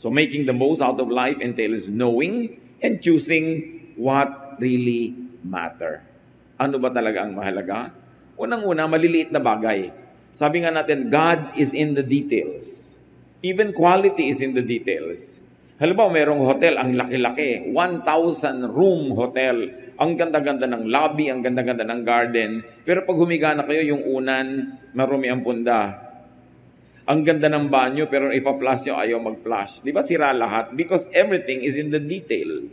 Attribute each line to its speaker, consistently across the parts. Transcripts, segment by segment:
Speaker 1: So making the most out of life entails knowing and choosing what really matter. Ano ba talaga ang mahalaga? Unang-una, maliliit na bagay. Sabi nga natin, God is in the details. Even quality is in the details. Halimbawa, merong hotel, ang laki-laki, 1,000 room hotel. Ang ganda-ganda ng lobby, ang ganda-ganda ng garden. Pero pag humiga na kayo, yung unan, marumi ang punda. Ang ganda ng banyo, pero ipa-flash nyo, ayaw mag-flash. Di ba sira lahat? Because everything is in the detail.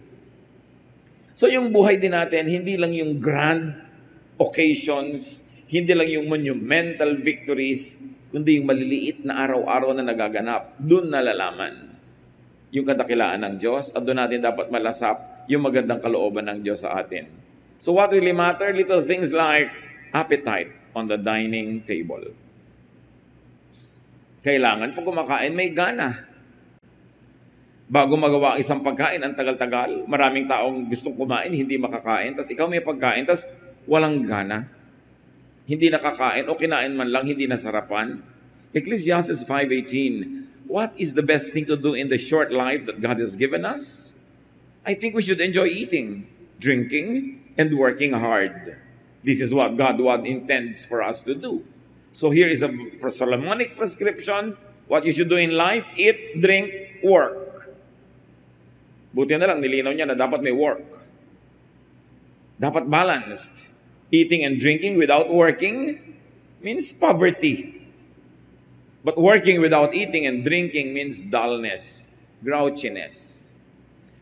Speaker 1: So yung buhay din natin, hindi lang yung grand occasions, hindi lang yung monumental victories, kundi yung maliliit na araw-araw na nagaganap. Doon nalalaman yung kadakilaan ng Diyos at doon natin dapat malasap yung magandang kalooban ng Diyos sa atin. So what really matter? Little things like appetite on the dining table. Kailangan pag kumakain, may gana. Bago magawa ang isang pagkain, ang tagal-tagal. Maraming taong gustong kumain, hindi makakain. Tapos ikaw may pagkain, tapos walang gana. Hindi nakakain o kinain man lang, hindi nasarapan. Ecclesiastes 5:18, what is the best thing to do in the short life that God has given us? I think we should enjoy eating, drinking, and working hard. This is what God intends for us to do. So here is a Solomonic prescription. What you should do in life, eat, drink, work. Buti na lang, nilinaw niya na dapat may work. Dapat balanced. Eating and drinking without working means poverty. But working without eating and drinking means dullness, grouchiness.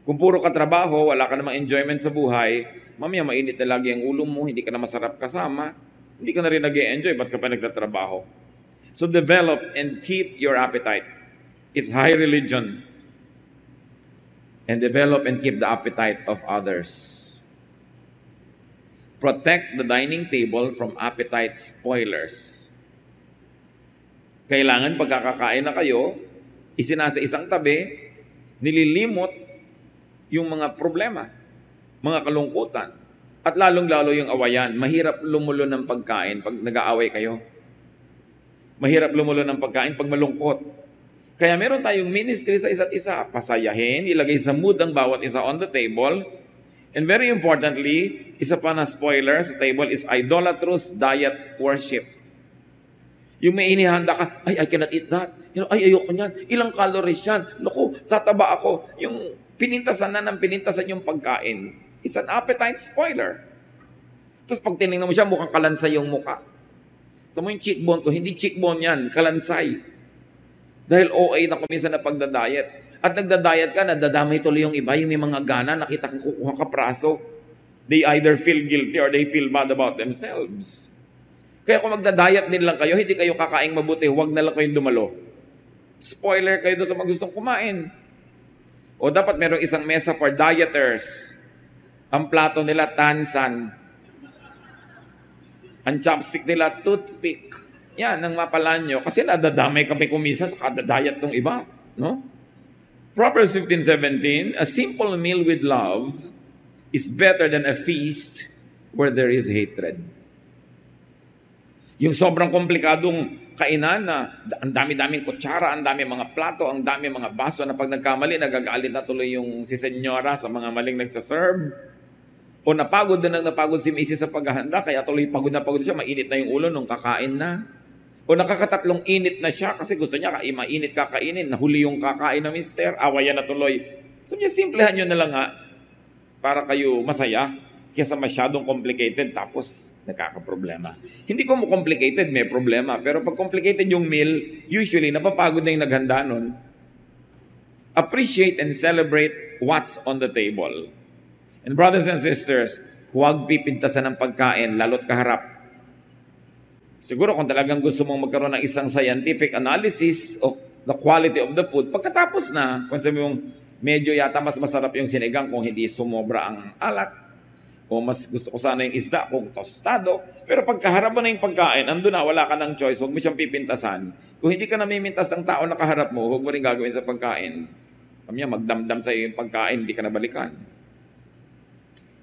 Speaker 1: Kung puro ka trabaho, wala ka namang enjoyment sa buhay, mamaya mainit na lagi ang ulo mo, hindi ka na masarap kasama, hindi ka na rin nag-e-enjoy, ba't ka pa nagtatrabaho? So develop and keep your appetite. It's high religion. And develop and keep the appetite of others. Protect the dining table from appetite spoilers. Kailangan pagkakakain na kayo, isinasa isang tabi, nililimot yung mga problema, mga kalungkutan. At lalong-lalo yung awayan. Mahirap lumulo ng pagkain pag nag-aaway kayo. Mahirap lumulo ng pagkain pag malungkot. Kaya meron tayong ministry sa isa't isa. Pasayahin, ilagay sa mood ang bawat isa on the table. And very importantly, isa pa na spoiler sa table is idolatrous diet worship. Yung may inihanda ka, ay, I cannot eat that. Ay, ayoko niyan. Ilang calories yan. Naku, tataba ako. Yung pinintasan na ng pinintasan yung pagkain. It's an appetite spoiler. Tapos pag tinignan mo siya, mukhang kalansay yung mukha. Ito mo yung cheekbone ko, hindi cheekbone yan, kalansay. Dahil OA na kumisa na pagdadiet. At nagdadiet ka, nadadamay tuloy yung iba, yung may mga gana, nakita kang kukuha ka praso. They either feel guilty or they feel bad about themselves. Kaya kung magdadiet din lang kayo, hindi kayo kakaing mabuti, huwag na lang kayong dumalo. Spoiler kayo doon sa mga gustong kumain. O dapat merong isang mesa for dieters. Ang plato nila, tansan. Ang chopstick nila, toothpick. Yan, ang mapalan nyo. Kasi nadadamay kami kumisa sa kada diet ng iba. No? Proverbs 15:17, a simple meal with love is better than a feast where there is hatred. Yung sobrang komplikadong kainan na ang dami-daming kutsara, ang dami mga plato, ang dami mga baso na pag nagkamali, nagagalit na tuloy yung si senyora sa mga maling nagsaserve. O napagod si Mrs. sa paghahanda, kaya tuloy pagod na pagod siya, mainit na yung ulo nung kakain na. O nakakatatlong init na siya kasi gusto niya mainit kakainin, nahuli yung kakain na mister, awayan na tuloy. So niya, simplehan nyo na lang ha, para kayo masaya, kaysa masyadong complicated tapos nagkakaproblema. Hindi ko mo complicated, may problema. Pero pag complicated yung meal, usually napapagod na yung naghanda nun. Appreciate and celebrate what's on the table. And brothers and sisters, huwag pipintasan ng pagkain, lalo't kaharap. Siguro kung talagang gusto mong magkaroon ng isang scientific analysis of the quality of the food, pagkatapos na, kung sabi mong medyo yata mas masarap yung sinigang kung hindi sumobra ang alat, o mas gusto ko sana yung isda kung tostado, pero pagkaharap mo na yung pagkain, andun na, wala ka ng choice, huwag mo siyang pipintasan. Kung hindi ka namimintas ng tao na kaharap mo, huwag mo rin gagawin sa pagkain. Kamya, magdamdam sa iyo yung pagkain, hindi ka nabalikan.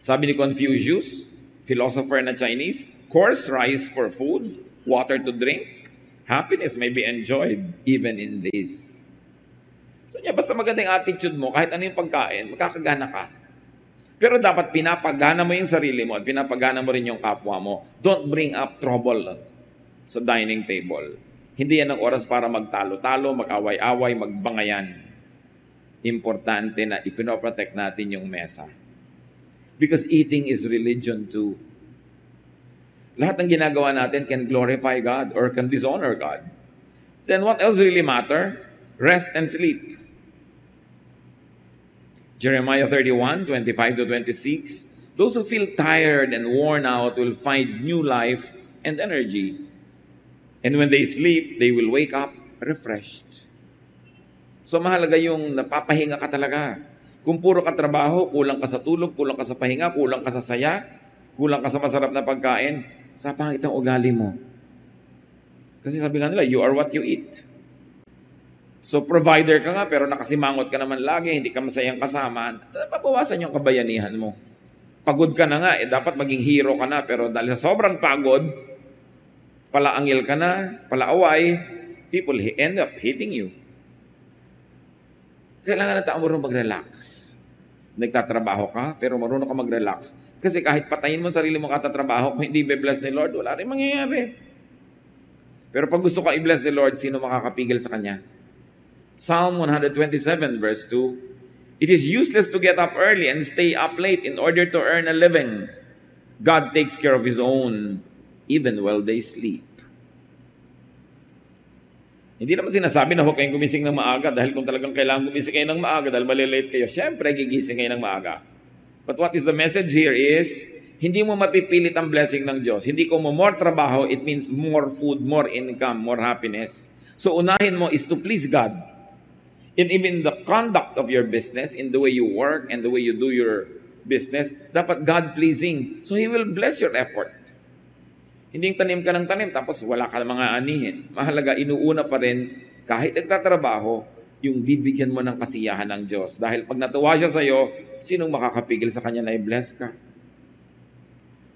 Speaker 1: Sabi ni Confucius, philosopher na Chinese, coarse rice for food, water to drink, happiness may be enjoyed even in this. So niya, basta magandang attitude mo, kahit ano yung pagkain, makakagana ka. Pero dapat pinapagana mo yung sarili mo at pinapagana mo rin yung kapwa mo. Don't bring up trouble sa dining table. Hindi yan ang oras para magtalo-talo, mag-away-away, magbangayan. Importante na ipinoprotect natin yung mesa. Because eating is religion too. Lahat ng ginagawa natin can glorify God or can dishonor God. Then what else really matter? Rest and sleep. Jeremiah 31:25-26, those who feel tired and worn out will find new life and energy. And when they sleep, they will wake up refreshed. So mahalaga yung napapahinga ka talaga. Kung puro ka trabaho, kulang ka sa tulog, kulang ka sa pahinga, kulang ka sa saya, kulang ka sa masarap na pagkain, sa pangit ang ugali mo. Kasi sabi nga nila, you are what you eat. So provider ka nga pero nakasimangot ka naman lagi, hindi ka masayang kasama, pabawasan yung kabayanihan mo. Pagod ka na nga, dapat maging hero ka na, pero dahil sa sobrang pagod, palaangil ka na, palaaway, people end up hating you. Kailangan na tayo marunong mag-relax. Nagtatrabaho ka, pero marunong ka mag-relax. Kasi kahit patayin mo sarili mo katatrabaho, kung hindi be-bless ni Lord, wala rin mangyayari. Pero pag gusto ka i-bless ni Lord, sino makakapigil sa Kanya? Psalm 127 verse 2, it is useless to get up early and stay up late in order to earn a living. God takes care of His own even while they sleep. Hindi naman sinasabi na huwag kayong gumising ng maaga dahil kung talagang kailangan gumising kayo ng maaga dahil malilate kayo, syempre gigising kayo ng maaga. But what is the message here is, hindi mo mapipilit ang blessing ng Diyos. Hindi ko mo more trabaho, it means more food, more income, more happiness. So unahin mo is to please God. And even the conduct of your business, in the way you work and the way you do your business, dapat God-pleasing. So He will bless your effort. Hindi tanim ka ng tanim, tapos wala ka mga anihin. Mahalaga, inuuna pa rin, kahit nagtatrabaho, yung bibigyan mo ng kasiyahan ng Diyos. Dahil pag natuwa siya sa'yo, sinong makakapigil sa Kanya na i-bless ka?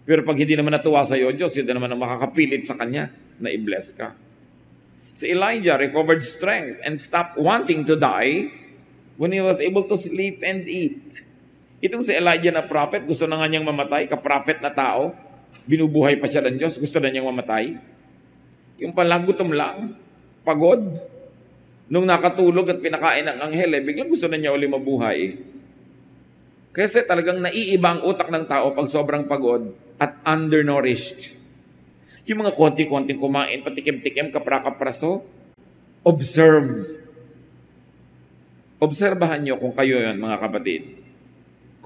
Speaker 1: Pero pag hindi naman natuwa sa'yo, Diyos, hindi naman ang makakapilit sa Kanya na i-bless ka. Si Elijah recovered strength and stopped wanting to die when he was able to sleep and eat. Itong si Elijah na prophet, gusto na nga niyang mamatay, ka-prophet na tao, binubuhay pa siya ng Diyos, gusto na niyang mamatay. Yung pala, gutom lang, pagod. Nung nakatulog at pinakain ng anghel, biglang gusto na niya uli mabuhay. Kasi talagang naiiba ang utak ng tao pag sobrang pagod at undernourished. Yung mga konti-konting kumain, patikim-tikim, kapra-kapraso, observe. Obserbahan nyo kung kayo yun, mga kapatid.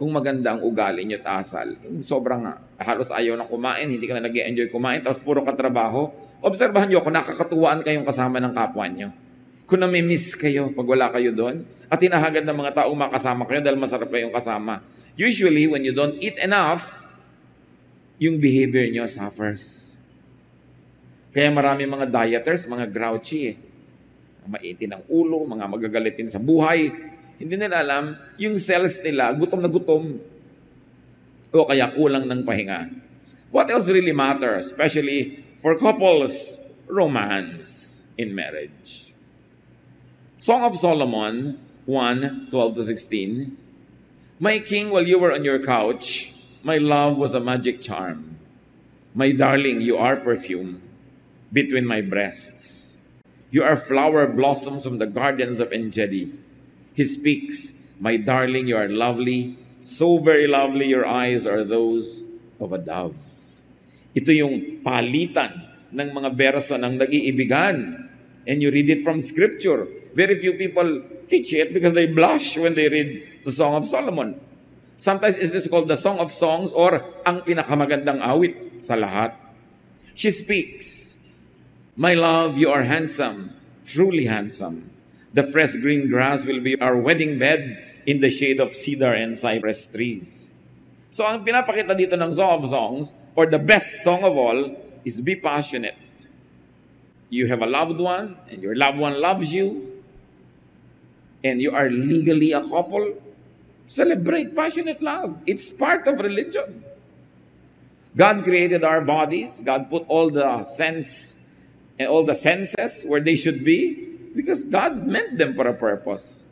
Speaker 1: Kung maganda ang ugali nyo at asal, sobrang halos ayaw na kumain, hindi ka na nag-enjoy kumain, tapos puro katrabaho, obserbahan nyo kung nakakatuwaan kayong kasama ng kapwa nyo. Kung nami-miss kayo pag wala kayo doon, at hinahagad ng mga taong makasama kayo dahil masarap kayong kasama. Usually, when you don't eat enough, yung behavior nyo suffers. Kaya marami mga dieters, mga grouchy maitin ang ulo, mga magagalitin sa buhay. Hindi nila alam, yung cells nila, gutom na gutom. O kaya kulang ng pahinga. What else really matters, especially for couples? Romance in marriage. Song of Solomon 1:12-16. My king, while you were on your couch, my love was a magic charm. My darling, you are perfume between my breasts. You are flower blossoms from the gardens of En-Gedi. He speaks, my darling, you are lovely, so very lovely your eyes are those of a dove. Ito yung palitan ng mga berso ng nag-iibigan. And you read it from Scripture. Very few people teach it because they blush when they read the Song of Solomon. Sometimes it is called the Song of Songs or ang pinakamagandang awit sa lahat. She speaks, my love, you are handsome, truly handsome. The fresh green grass will be our wedding bed in the shade of cedar and cypress trees. So ang pinapakita dito ng Song of Songs, or the best song of all, is be passionate. You have a loved one, and your loved one loves you, and you are legally a couple. Celebrate passionate love. It's part of religion. God created our bodies. God put all the sense and all the senses where they should be because God meant them for a purpose.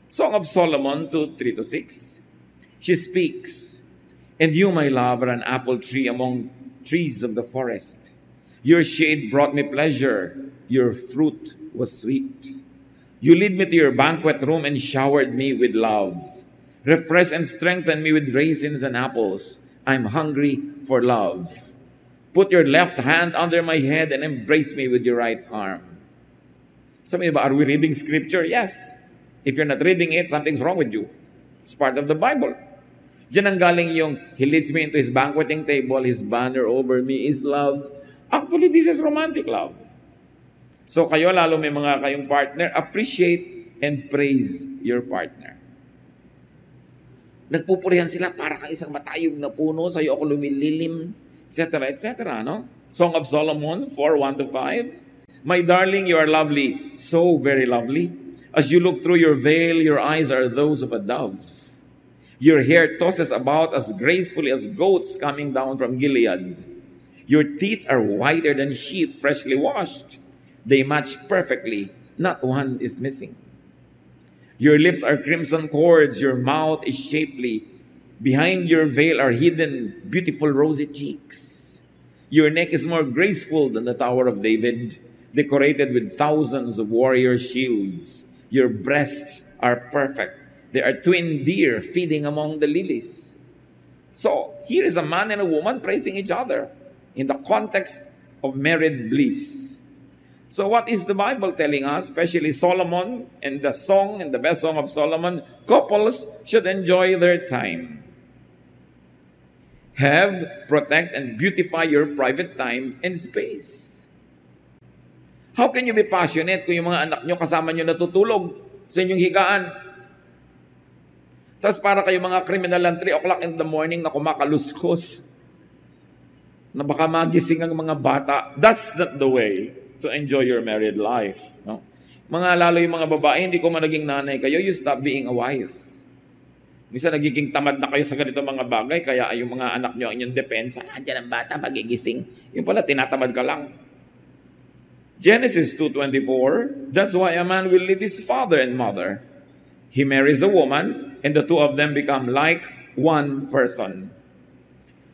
Speaker 1: Song of Solomon 2:3-6. She speaks, "And you, my love, are an apple tree among trees of the forest. Your shade brought me pleasure. Your fruit was sweet. You lead me to your banquet room and showered me with love. Refresh and strengthen me with raisins and apples. I'm hungry for love. Put your left hand under my head and embrace me with your right arm." Sabi ba, are we reading scripture? Yes. If you're not reading it, something's wrong with you. It's part of the Bible. Diyan ang galing yung, he leads me into his banqueting table, his banner over me is love. Actually, this is romantic love. So kayo, lalo may mga kayong partner, appreciate and praise your partner. Nagpupurihan sila para kang isang matayog na puno, sa'yo ako lumililim, etc., etc., no? Song of Solomon 4:1-5. "My darling, you are lovely, so very lovely. As you look through your veil, your eyes are those of a dove. Your hair tosses about as gracefully as goats coming down from Gilead. Your teeth are whiter than sheep freshly washed. They match perfectly, not one is missing. Your lips are crimson cords, your mouth is shapely. Behind your veil are hidden beautiful rosy cheeks. Your neck is more graceful than the Tower of David, decorated with thousands of warrior shields. Your breasts are perfect. They are twin deer feeding among the lilies." So, here is a man and a woman praising each other in the context of married bliss. So what is the Bible telling us, especially Solomon and the song and the best song of Solomon? Couples should enjoy their time. Have, protect, and beautify your private time and space. How can you be passionate kung yung mga anak nyo kasama nyo natutulog sa inyong higaan? Tapos para kayo mga kriminal ng 3 o'clock in the morning na kumakaluskos, na baka magising ang mga bata. That's not the way to enjoy your married life. No? Mga lalo yung mga babae, hindi ko man naging nanay kayo, you stop being a wife. Minsan nagiging tamad na kayo sa ganito mga bagay, kaya yung mga anak nyo ang inyong depensa, andyan ang bata, magigising. Yung pala, tinatamad ka lang. Genesis 2:24, "That's why a man will leave his father and mother. He marries a woman, and the two of them become like one person."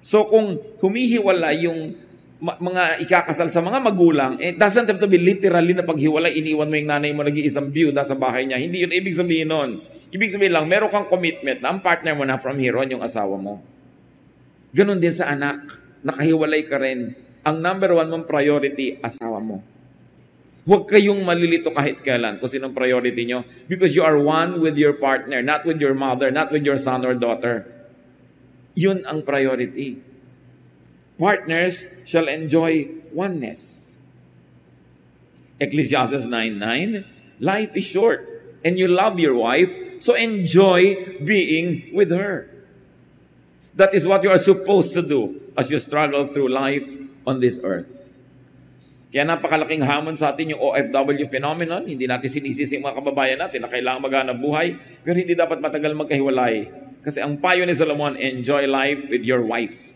Speaker 1: So kung humihiwala yung mga ikakasal sa mga magulang, it doesn't have to be literally na paghiwalay, iniwan mo yung nanay mo, nag-iisang byuda sa bahay niya. Hindi yun ibig sabihin nun. Ibig sabihin lang, meron kang commitment na ang partner mo na from here on yung asawa mo. Ganon din sa anak. Nakahiwalay ka rin. Ang number one mong priority, asawa mo. Huwag kayong malilito kahit kailan kung sinong priority nyo, because you are one with your partner, not with your mother, not with your son or daughter. Yun ang priority. Partners shall enjoy oneness. Ecclesiastes 9:9, "Life is short, and you love your wife, so enjoy being with her." That is what you are supposed to do as you struggle through life on this earth. Kaya napakalaking hamon sa atin yung OFW phenomenon. Hindi natin sinisisi mga kababayan natin na kailangan maghanap buhay, pero hindi dapat matagal magkahiwalay. Kasi ang payo ni Solomon, enjoy life with your wife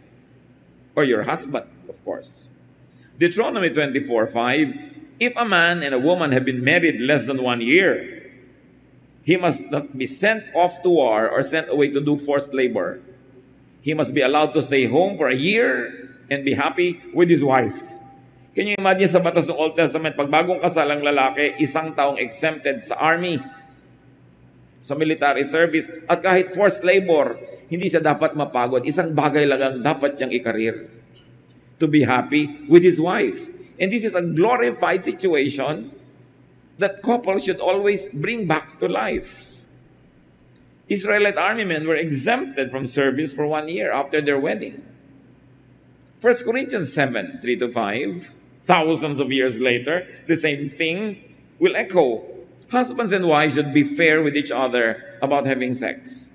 Speaker 1: or your husband, of course. Deuteronomy 24:5, "If a man and a woman have been married less than 1 year, he must not be sent off to war or sent away to do forced labor. He must be allowed to stay home for a year and be happy with his wife." Can you imagine sa batas ng Old Testament, pag bagong kasal ang lalaki, 1 taong exempted sa army, sa military service, at kahit forced labor, hindi siya dapat mapagod. Isang bagay lang ang dapat niyang ikarir. To be happy with his wife. And this is a glorified situation that couples should always bring back to life. Israelite army men were exempted from service for 1 year after their wedding. 1 Corinthians 7:3-5, thousands of years later, the same thing will echo. Husbands and wives should be fair with each other about having sex.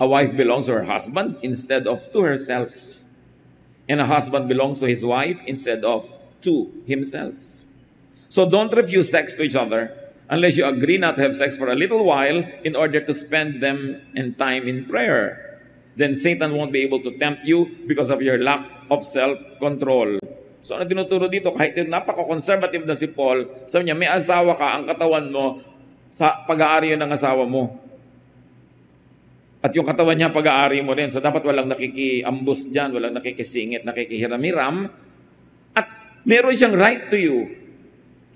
Speaker 1: A wife belongs to her husband instead of to herself. And a husband belongs to his wife instead of to himself. So don't refuse sex to each other unless you agree not to have sex for a little while in order to spend them and time in prayer. Then Satan won't be able to tempt you because of your lack of self-control. So ano tinuturo dito? Kahit napaka-conservative na si Paul, sabi niya, may asawa ka, ang katawan mo, Sa pag-aari yun ng asawa mo. At yung katawan niya, pag-aari mo rin. So dapat walang nakikiambus dyan, walang nakikisingit, nakikihiram-hiram. At meron siyang right to you.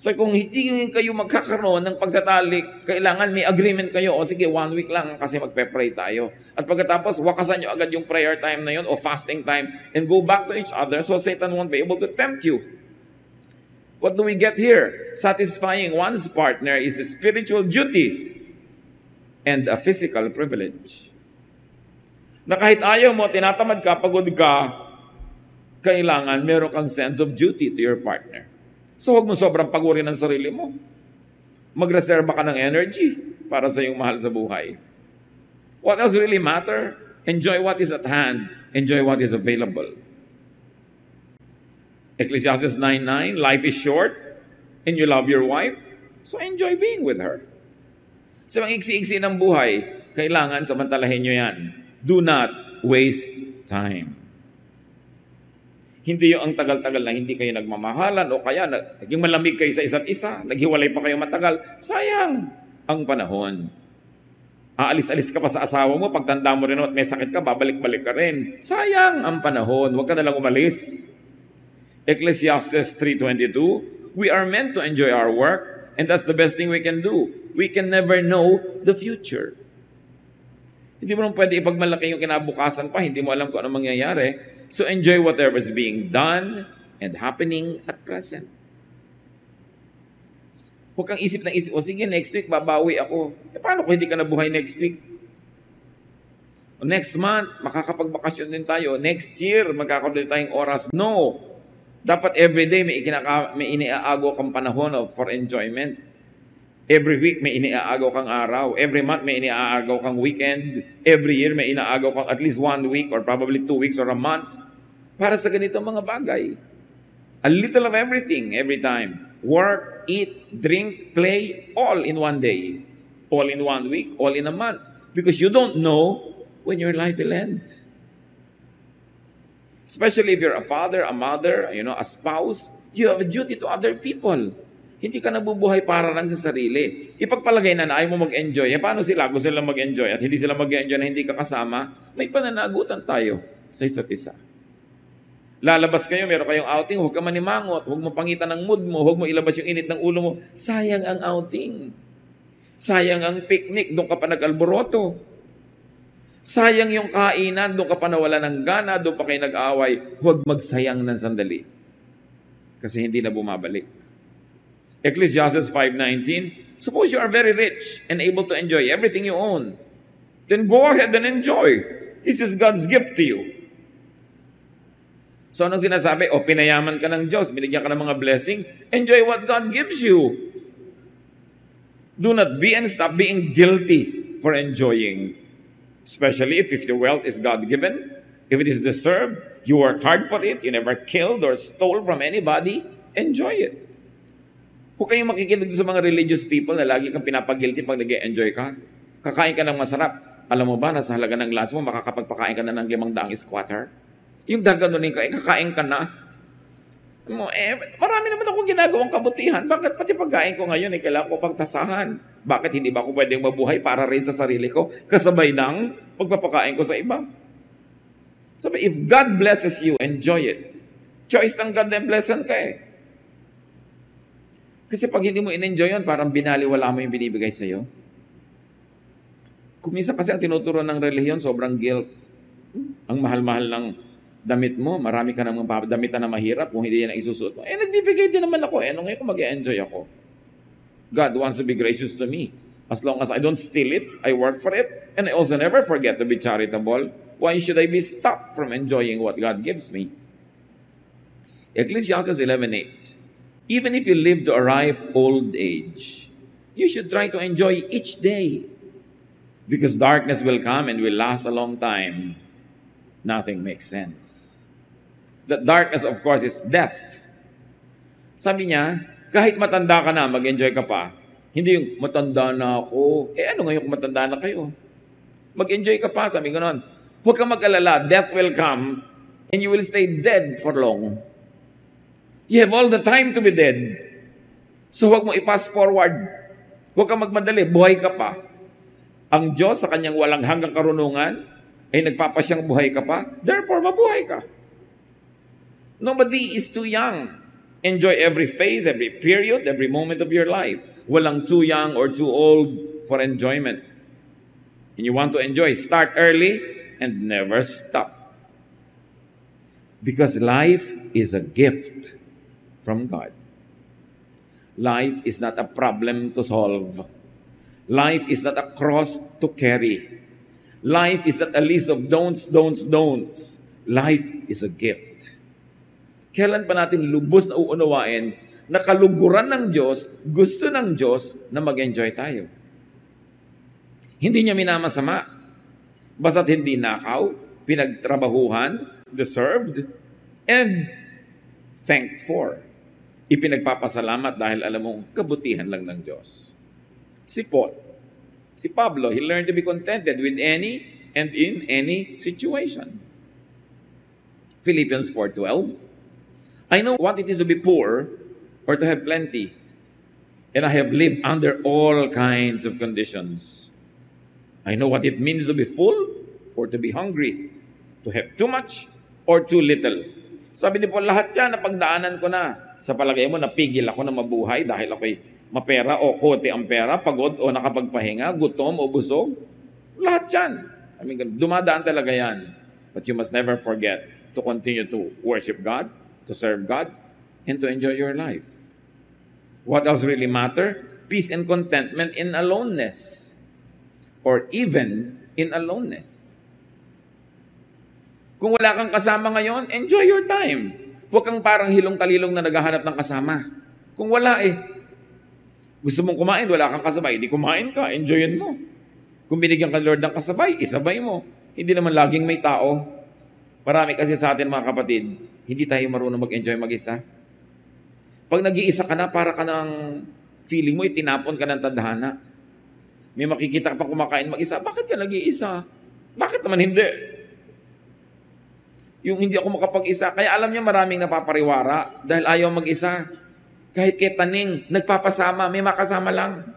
Speaker 1: So kung hindi kayo magkakaroon ng pagtatalik, kailangan may agreement kayo. O sige, 1 week lang kasi magpe-pray tayo. At pagkatapos, wakasan nyo agad yung prayer time na yun o fasting time and go back to each other so Satan won't be able to tempt you. What do we get here? Satisfying one's partner is a spiritual duty and a physical privilege. Na kahit ayaw mo, tinatamad ka, pagod ka, kailangan meron kang sense of duty to your partner. So huwag mo sobrang pagurin ng sarili mo. Magreserba ka ng energy para sa iyong mahal sa buhay. What else really matter? Enjoy what is at hand. Enjoy what is available. Ecclesiastes 9:9, life is short and you love your wife, so enjoy being with her. Sa mga iksi-iksi ng buhay, kailangan samantalahin nyo yan. Do not waste time. Hindi yung ang tagal-tagal na hindi kayo nagmamahalan o kaya naging malamig kayo sa isa't isa, naghiwalay pa kayo matagal. Sayang ang panahon. Aalis-alis ka pa sa asawa mo, pagtanda mo rin at may sakit ka, babalik-balik ka rin. Sayang ang panahon. Huwag ka nalang umalis. Ecclesiastes 3:22, we are meant to enjoy our work and that's the best thing we can do. We can never know the future. Hindi mo naman pwede ipagmalaki yung kinabukasan pa, hindi mo alam kung ano mangyayari. So enjoy whatever is being done and happening at present. Huwag kang isip ng isip, o sige, next week babawi ako. Paano kung hindi ka nabuhay next week? O next month, makakapagbakasyon din tayo. Next year, magkakaroon din tayong oras. No! Dapat everyday may iniaago kang panahon for enjoyment. Every week may iniaagaw kang araw. Every month may iniaagaw kang weekend. Every year may inaagaw kang at least 1 week or probably 2 weeks or a month para sa ganito mga bagay. A little of everything every time. Work, eat, drink, play, all in one day. All in 1 week, all in a month. Because you don't know when your life will end. Especially if you're a father, a mother, a spouse, you have a duty to other people. Hindi ka nabubuhay para lang sa sarili. Ipagpalagay na ayaw mo mag-enjoy. Paano sila? Gusto sila mag-enjoy at hindi sila mag-enjoy na hindi ka kasama, may pananagutan tayo sa isa't isa. Lalabas kayo, meron kayong outing, huwag ka manimangot, huwag mo pangitan ng mood mo, huwag mo ilabas yung init ng ulo mo. Sayang ang outing. Sayang ang picnic, doon ka pa nag-alboroto. Sayang yung kainan, doon ka pa nawala ng gana, doon pa kayo nag-away. Huwag magsayang ng sandali. Kasi hindi na bumabalik. Ecclesiastes 5:19, suppose you are very rich and able to enjoy everything you own. Then go ahead and enjoy. This is God's gift to you. So anong sinasabi? O pinayaman ka ng Diyos, binigyan ka ng mga blessing, enjoy what God gives you. Do not be and stop being guilty for enjoying. Especially if your wealth is God-given, if it is deserved, you work hard for it, you never killed or stole from anybody, enjoy it. Kung kayong makikinig sa mga religious people na lagi kang pinapag-guilty pag nag-e-enjoy ka, kakain ka ng masarap, alam mo ba, nasa halaga ng lunch mo, makakapagpakain ka na ng 500 squatter? Yung gaganunin ka, kakain ka na. Marami naman akong ginagawang kabutihan. Bakit pati pagkain ko ngayon, kailangan ko pagtasahan? Bakit hindi ba ako pwedeng mabuhay para rin sa sarili ko, kasabay ng pagpapakain ko sa iba? Sabi, if God blesses you, enjoy it. Choice ng God na blessan ka eh. Kasi pag hindi mo in-enjoy yun, parang binaliwala mo yung binibigay sa'yo. Kung minsan kasi ang tinuturo ng relihiyon, sobrang guilt. Ang mahal-mahal ng damit mo, marami ka namang damitan na mahirap kung hindi yan ang isusuot mo. Nagbibigay din naman ako. Ano ngayon kung mag-enjoy ako? God wants to be gracious to me. As long as I don't steal it, I work for it, and I also never forget to be charitable. Why should I be stopped from enjoying what God gives me? Ecclesiastes 11:8. Even if you live to a ripe old age, you should try to enjoy each day. Because darkness will come and will last a long time. Nothing makes sense. That darkness, of course, is death. Sabi niya, kahit matanda ka na, mag-enjoy ka pa. Hindi yung matanda na ako. Ano ngayon kung matanda na kayo? Mag-enjoy ka pa, sabi ko noon. Huwag kang mag-alala, death will come and you will stay dead for long. You have all the time to be dead. So huwag mo i-fast forward. Huwag kang magmadali, buhay ka pa. Ang Diyos sa kanyang walang hanggang karunungan ay nagpapasyang buhay ka pa, therefore mabuhay ka. Nobody is too young. Enjoy every phase, every period, every moment of your life. Walang too young or too old for enjoyment. And you want to enjoy, start early and never stop. Because life is a gift from God. Life is not a problem to solve. Life is not a cross to carry. Life is not a list of don'ts, don'ts, don'ts. Life is a gift. Kailan pa natin lubos na uunawain na kaluguran ng Diyos, gusto ng Diyos na mag-enjoy tayo? Hindi niya minamasama. Basta't hindi nakaw, pinagtrabahuhan, deserved, and thanked for. Ipinagpapasalamat dahil alam mong kabutihan lang ng Diyos. Si Paul, si Pablo, he learned to be contented with any and in any situation. Philippians 4:12, I know what it is to be poor or to have plenty, and I have lived under all kinds of conditions. I know what it means to be full or to be hungry, to have too much or too little. Sabi ni Paul, lahat yan napagdaanan ko na. Sa palagay mo, napigil ako na mabuhay dahil ako'y mapera o kote ang pera, pagod o nakapagpahinga, gutom o busog? Lahat yan. I mean, dumadaan talaga yan. But you must never forget to continue to worship God, to serve God, and to enjoy your life. What else really matter? Peace and contentment in aloneness. Or even in aloneness. Kung wala kang kasama ngayon, enjoy your time. Huwag kang parang hilong-talilong na naghahanap ng kasama. Kung wala gusto mong kumain, wala kang kasabay, hindi kumain ka, enjoyin mo. Kung binigyan ka Lord ng kasabay, isabay mo. Hindi naman laging may tao. Marami kasi sa atin mga kapatid, hindi tayo marunong mag-enjoy mag-isa. Pag nag-iisa ka na, para ka ng feeling mo, itinapon ka ng tadhana. May makikita ka pang kumakain mag-isa, bakit ka nag-iisa? Bakit naman hindi? Yung hindi ako makapag-isa. Kaya alam niya maraming napapariwara dahil ayaw mag-isa. Kahit kay taning, nagpapasama, may makasama lang.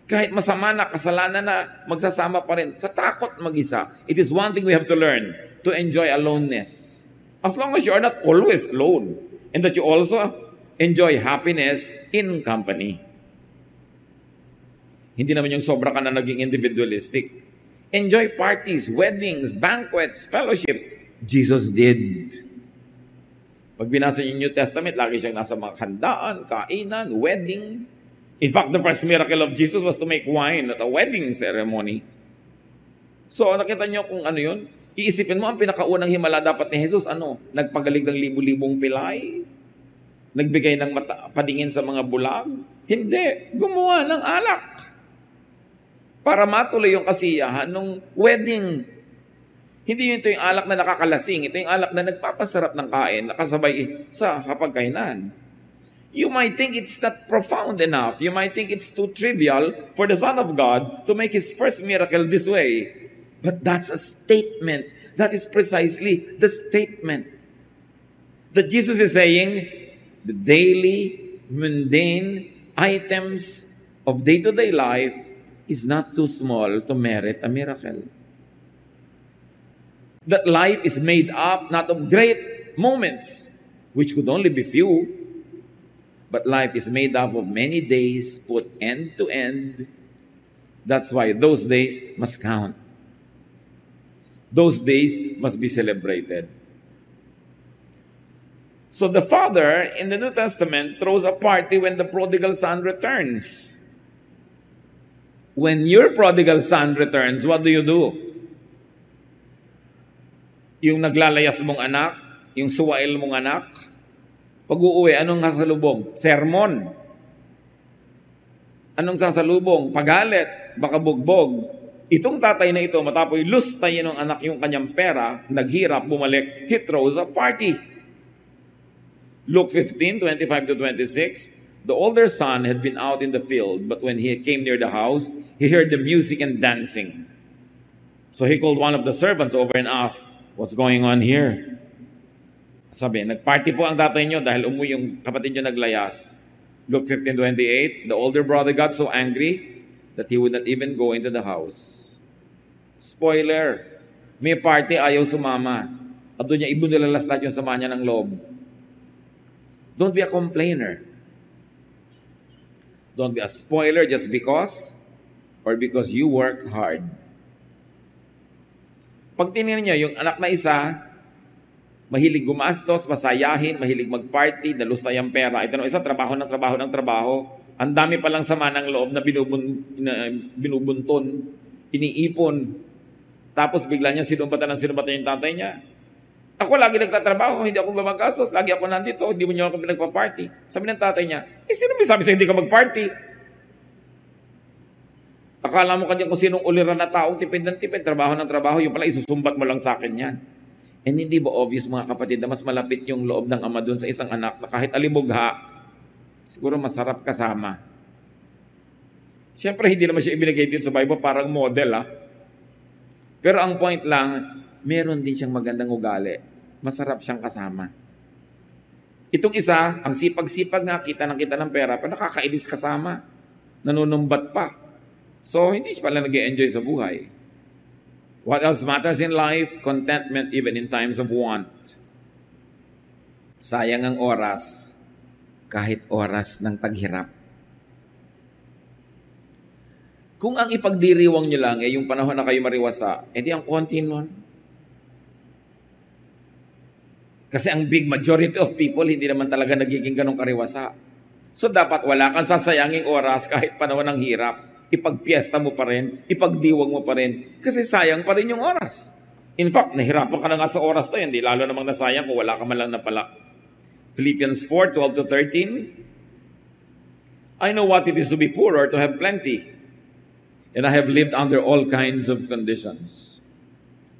Speaker 1: Kahit masama na, kasalanan na, magsasama pa rin. Sa takot mag-isa. It is one thing we have to learn, to enjoy aloneness. As long as you are not always alone, and that you also enjoy happiness in company. Hindi naman yung sobra ka na naging individualistic. Enjoy parties, weddings, banquets, fellowships. Jesus did. Pag binasa yung New Testament, lagi siyang nasa mga handaan, kainan, wedding. In fact, the first miracle of Jesus was to make wine at a wedding ceremony. So, nakita niyo kung ano yun? Iisipin mo, ang pinakaunang himala dapat ni Jesus, nagpagalig ng libu-libong pilay? Nagbigay ng padingin sa mga bulag? Hindi. Gumawa ng alak. Para matuloy yung kasiyahan ng wedding. Hindi ito yung alak na nakakalasing. Ito yung alak na nagpapasarap ng kain, nakasabay sa hapagkainan. You might think it's not profound enough. You might think it's too trivial for the Son of God to make His first miracle this way. But that's a statement. That is precisely the statement. That Jesus is saying, the daily, mundane items of day-to-day life is not too small to merit a miracle. That life is made up not of great moments, which could only be few, but life is made up of many days put end to end. That's why those days must count. Those days must be celebrated. So the Father in the New Testament throws a party when the prodigal son returns. When your prodigal son returns, what do? Yung naglalayas mong anak, yung suwail mong anak, pag uuwi, anong sasalubong? Sermon. Anong sasalubong? Pagalit, baka bugbog. Itong tatay na ito, matapoy lustay ng anak yung kanyang pera, naghirap, bumalik, he throws a party. Luke 15:25-26, the older son had been out in the field, but when he came near the house, he heard the music and dancing. So he called one of the servants over and asked, "What's going on here?" Sabi, nagparty po ang tatay nyo dahil umuwi yung kapatid nyo naglayas. Luke 15:28, the older brother got so angry that he would not even go into the house. Spoiler, may party, ayaw sumama. At doon niya ibunilalas lahat yung sama niya ng loob. Don't be a complainer. Don't be a spoiler just because or because you work hard. Pag tinignan niyo, yung anak na isa, mahilig gumastos, masayahin, mahilig mag-party, dalustay ang pera. Ito ng isa, trabaho ng trabaho. Ang dami palang sama ng loob na binubunton, iniipon. Tapos bigla niya sinumbatan yung tatay niya. Ako lagi nagtatrabaho, hindi ako gumagastos, lagi ako nandito, hindi mo niyo ako pinagpa-party. Sabi ng tatay niya, sino may sabi sa'yo hindi ka mag-party? Akala mo kanya kung sinong uliran na taong tipid ng tipid, trabaho ng trabaho, yung pala isusumbat mo lang sa akin yan. And hindi ba obvious mga kapatid na mas malapit yung loob ng ama doon sa isang anak na kahit alibugha, siguro masarap kasama. Siyempre hindi naman siya ibinigay din sa Bible parang model Pero ang point lang, meron din siyang magandang ugali. Masarap siyang kasama. Itong isa, ang sipag-sipag nga, kita ng pera, pero nakakainis kasama. Nanunumbat pa. So, hindi siya pala nag-enjoy sa buhay. What else matters in life? Contentment even in times of want. Sayang ang oras, kahit oras ng taghirap. Kung ang ipagdiriwang nyo lang yung panahon na kayo mariwasa, edi ang konti nun. Kasi ang big majority of people, hindi naman talaga nagiging ganong kariwasa. So dapat wala kang sasayanging oras kahit panahon ng hirap. Ipagpiesta mo pa rin, ipagdiwang mo pa rin, kasi sayang pa rin yung oras. In fact, nahirapan ka na nga sa oras to, hindi lalo namang nasayang kung wala ka man lang napala. Philippians 4:12-13, I know what it is to be poor or to have plenty. And I have lived under all kinds of conditions.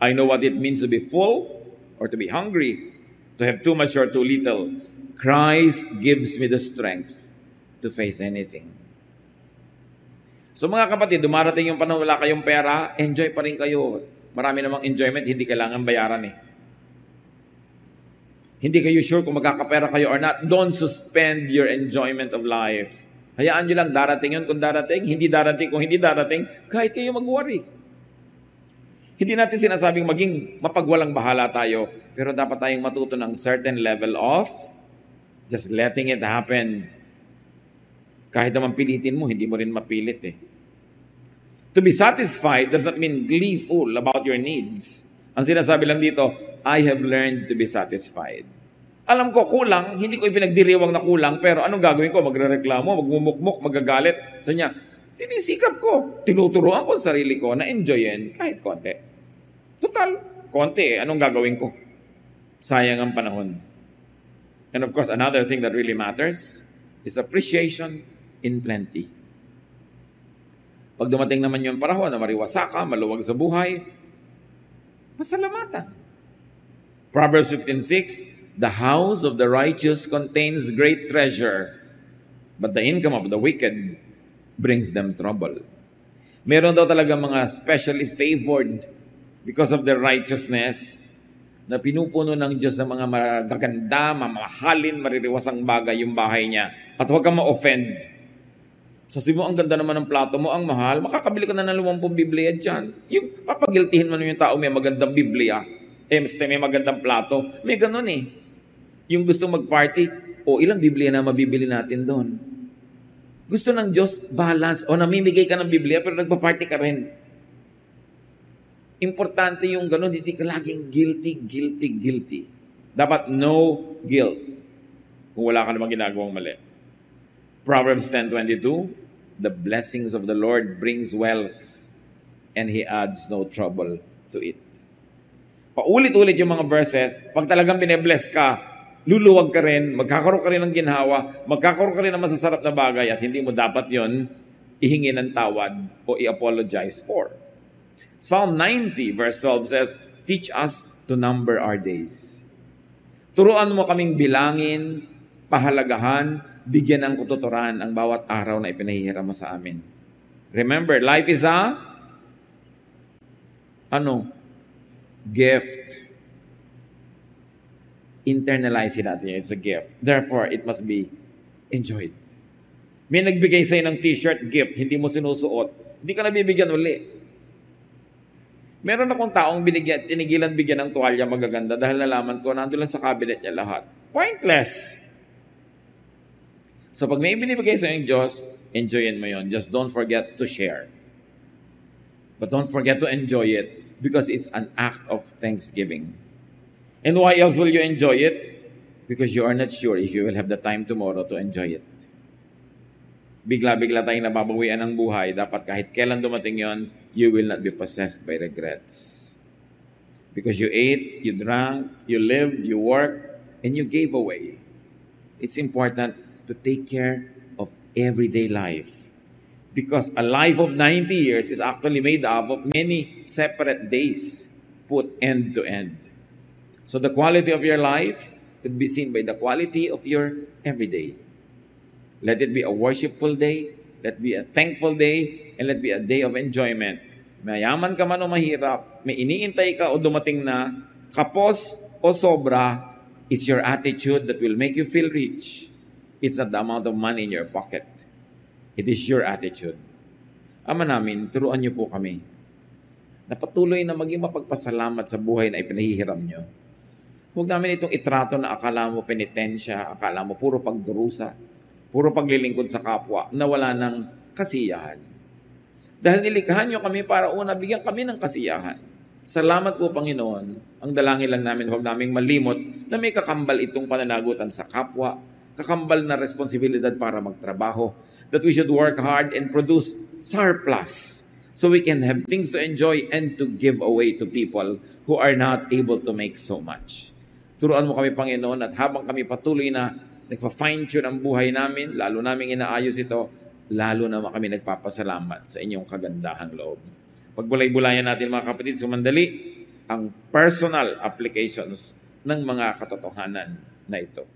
Speaker 1: I know what it means to be full or to be hungry, to have too much or too little. Christ gives me the strength to face anything. So mga kapatid, dumarating yung panahon wala kayong pera, enjoy pa rin kayo. Marami namang enjoyment, hindi kailangan bayaran Hindi kayo sure kung magkakapera kayo or not. Don't suspend your enjoyment of life. Hayaan nyo lang, darating yun kung darating, hindi darating kung hindi darating, kahit kayo mag-worry. Hindi natin sinasabing maging mapagwalang bahala tayo, pero dapat tayong matuto ng certain level of just letting it happen. Kahit naman pilitin mo, hindi mo rin mapilit To be satisfied does not mean gleeful about your needs. Ang sinasabi lang dito, I have learned to be satisfied. Alam ko, kulang, hindi ko ipinagdiriwang na kulang, pero anong gagawin ko? Magrereklamo, magmumukmuk, magagalit. So niya, tinisikap ko, tinuturuan ko sa sarili ko na enjoyin kahit konti. Total, konti anong gagawin ko? Sayang ang panahon. And of course, another thing that really matters is appreciation in plenty. Pag dumating naman yung panahon na mariwasa ka, maluwag sa buhay, pasalamatan. Proverbs 15:6, the house of the righteous contains great treasure, but the income of the wicked brings them trouble. Meron daw talaga mga specially favored because of their righteousness na pinupuno ng Diyos ng mga magaganda, mamahalin, maririwasang bagay yung bahay niya. At huwag kang ma-offend. Sabi mo, ang ganda naman ng plato mo, ang mahal, makakabili ka na ng 50 Biblia dyan. Yung papagiltihin mo yung tao may magandang Biblia, may magandang plato, may ganun Yung gusto mag-party, ilang Biblia na mabibili natin doon. Gusto ng Diyos, balance. Namimigay ka ng Biblia, pero nagpa-party ka rin. Importante yung ganun, hindi ka laging guilty. Dapat no guilt kung wala ka namang ginagawang mali. Proverbs 10:22, the blessings of the Lord brings wealth, and He adds no trouble to it. Paulit-ulit yung mga verses, pag talagang bine-bless ka, luluwag ka rin, magkakaroon ka rin ng ginhawa, magkakaroon ka rin ng masasarap na bagay at hindi mo dapat yon ihingi ng tawad o i-apologize for. Psalm 90 verse 12 says, teach us to number our days. Turuan mo kaming bilangin, pahalagahan, bigyan ng kututuran ang bawat araw na ipinahihiram mo sa amin. Remember, life is a gift. Internalize natin. It's a gift. Therefore, it must be enjoyed. May nagbigay sa'yo ng t-shirt gift, hindi mo sinusuot, hindi ka nabibigyan uli. Meron akong taong tinigilan bigyan ng tuwalya magaganda dahil nalaman ko, nandun lang sa cabinet niya lahat. Pointless! So pag may binibigay sa'yo yung Diyos, enjoyin mo yon. Just don't forget to share. But don't forget to enjoy it because it's an act of thanksgiving. And why else will you enjoy it? Because you are not sure if you will have the time tomorrow to enjoy it. Bigla-bigla tayong nababawian ng buhay. Dapat kahit kailan dumating yon, you will not be possessed by regrets. Because you ate, you drank, you lived, you worked, and you gave away. It's important to take care of everyday life. Because a life of 90 years is actually made up of many separate days put end to end. So the quality of your life could be seen by the quality of your everyday. Let it be a worshipful day, let it be a thankful day, and let it be a day of enjoyment. Mayaman ka man o mahirap, may iniintay ka o dumating na, kapos o sobra, it's your attitude that will make you feel rich. It's not the amount of money in your pocket. It is your attitude. Ama namin, turuan niyo po kami na patuloy na maging mapagpasalamat sa buhay na ipinahihiram niyo. Huwag namin itong itrato na akala mo penitensya, akala mo puro pagdurusa, puro paglilingkod sa kapwa na wala ng kasiyahan. Dahil nilikhahan niyo kami para una, bigyan kami ng kasiyahan. Salamat po, Panginoon. Ang dalangin lang namin, huwag naming malimot na may kakambal itong pananagutan sa kapwa, kakambal na responsibilidad para magtrabaho, that we should work hard and produce surplus so we can have things to enjoy and to give away to people who are not able to make so much. Turuan mo kami, Panginoon, at habang kami patuloy na nagpa-fine-tune ang buhay namin, lalo namin inaayos ito, lalo naman kami nagpapasalamat sa inyong kagandahang loob. Pagbulay-bulayan natin, mga kapatid, sumandali ang personal applications ng mga katotohanan na ito.